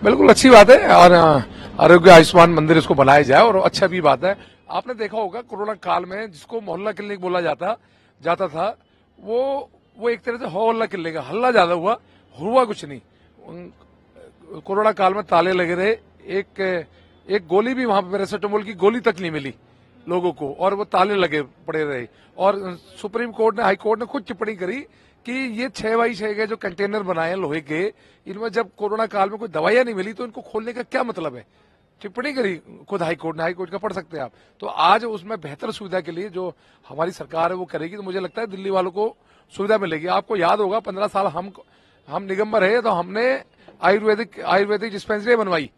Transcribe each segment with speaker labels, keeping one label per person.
Speaker 1: बिल्कुल अच्छी बात है और आरोग्य आयुष्मान मंदिर इसको बनाया जाए और अच्छा भी बात है। आपने देखा होगा कोरोना काल में जिसको मोहल्ला क्लिनिक बोला जाता था वो एक तरह से हो हल्ला क्लिनिक है। हल्ला ज्यादा हुआ कुछ नहीं। कोरोना काल में ताले लगे रहे। एक गोली भी वहां पर पैरासिटामोल की गोली तक नहीं मिली लोगों को और वो ताले लगे पड़े रहे। और सुप्रीम कोर्ट ने हाई कोर्ट ने खुद टिप्पणी करी कि ये 6x6 के जो कंटेनर बनाए हैं लोहे के, इनमें जब कोरोना काल में कोई दवाइयां नहीं मिली तो इनको खोलने का क्या मतलब है। टिप्पणी करी खुद हाई कोर्ट का, पढ़ सकते हैं आप। तो आज उसमें बेहतर सुविधा के लिए जो हमारी सरकार है वो करेगी तो मुझे लगता है दिल्ली वालों को सुविधा मिलेगी। आपको याद होगा 15 साल हम निगम में रहे तो हमने आयुर्वेदिक डिस्पेंसरी बनवाई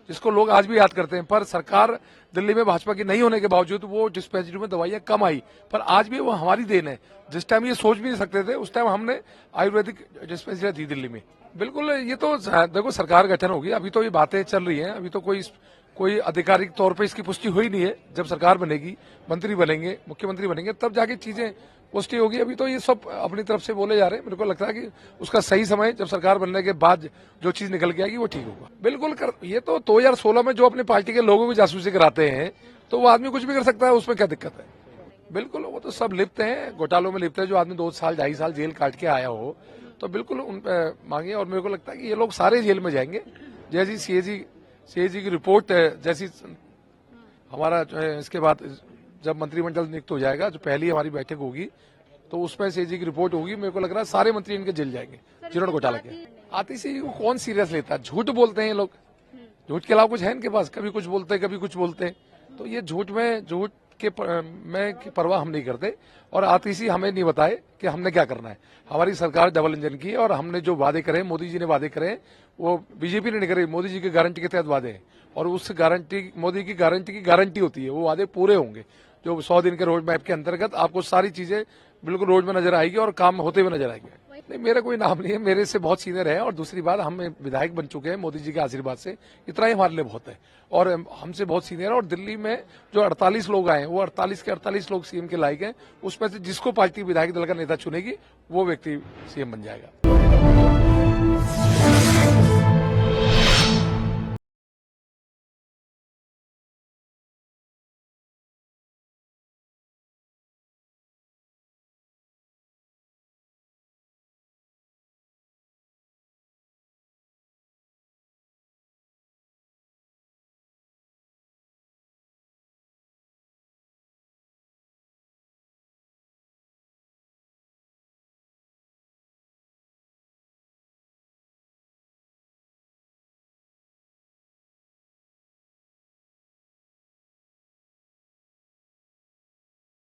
Speaker 1: जिसको लोग आज भी याद करते हैं। पर सरकार दिल्ली में भाजपा की नहीं होने के बावजूद वो डिस्पेंसरी में दवाइयां कम आई, पर आज भी वो हमारी देन है। जिस टाइम ये सोच भी नहीं सकते थे उस टाइम हमने आयुर्वेदिक डिस्पेंसरी दी दिल्ली में। बिल्कुल, ये तो देखो सरकार गठन होगी, अभी तो ये बातें चल रही हैं, अभी तो कोई आधिकारिक तौर पे इसकी पुष्टि हुई नहीं है। जब सरकार बनेगी, मंत्री बनेंगे, मुख्यमंत्री बनेंगे, तब जाके चीजें पुष्टि होगी। अभी तो ये सब अपनी तरफ से बोले जा रहे हैं। मेरे को लगता है कि उसका सही समय जब सरकार बनने के बाद जो चीज निकल के आएगी वो ठीक होगा। बिल्कुल ये तो 2016 में जो अपनी पार्टी के लोगों की जासूसी कराते हैं तो वो आदमी कुछ भी कर सकता है, उसमें क्या दिक्कत है। बिल्कुल, वो तो सब लिप्त हैं, घोटालों में लिप्त है। जो आदमी 2 साल 2.5 साल जेल काट के आया हो तो बिल्कुल उन पे मांगे। और मेरे को लगता है कि ये लोग सारे जेल में जाएंगे। जैसी सीएजी की रिपोर्ट जैसी हमारा इसके बाद जब मंत्रिमंडल नियुक्त हो जाएगा, जो पहली हमारी बैठक होगी तो उसमें सीएजी की रिपोर्ट होगी। मेरे को लग रहा है सारे मंत्री इनके जेल जाएंगे जिन्होंने घोटाला किया। आतिशी को कौन सीरियस लेता है? झूठ बोलते हैं ये लोग, झूठ के अलावा कुछ है इनके पास। कभी कुछ बोलते हैं, कभी कुछ बोलते हैं। तो ये झूठ की परवाह हम नहीं करते। और आतिशी हमें नहीं बताए कि हमने क्या करना है। हमारी सरकार डबल इंजन की है और हमने जो वादे करे, मोदी जी ने वादे करे, वो बीजेपी ने नहीं करे। मोदी जी की गारंटी के तहत वादे हैं और उस गारंटी, मोदी की गारंटी होती है, वो वादे पूरे होंगे। जो 100 दिन के रोड मैप के अंतर्गत आपको सारी चीजें बिल्कुल रोड में नजर आएगी और काम होते हुए नजर आएंगे। नहीं, मेरा कोई नाम नहीं है, मेरे से बहुत सीनियर है। और दूसरी बात, हम विधायक बन चुके हैं मोदी जी के आशीर्वाद से, इतना ही हमारे लिए बहुत है। और हमसे बहुत सीनियर है। और दिल्ली में जो 48 लोग आए हैं वो 48 के 48 लोग सीएम के लायक हैं। उसमें से जिसको पार्टी विधायक दल का नेता चुनेगी वो व्यक्ति सीएम बन जाएगा।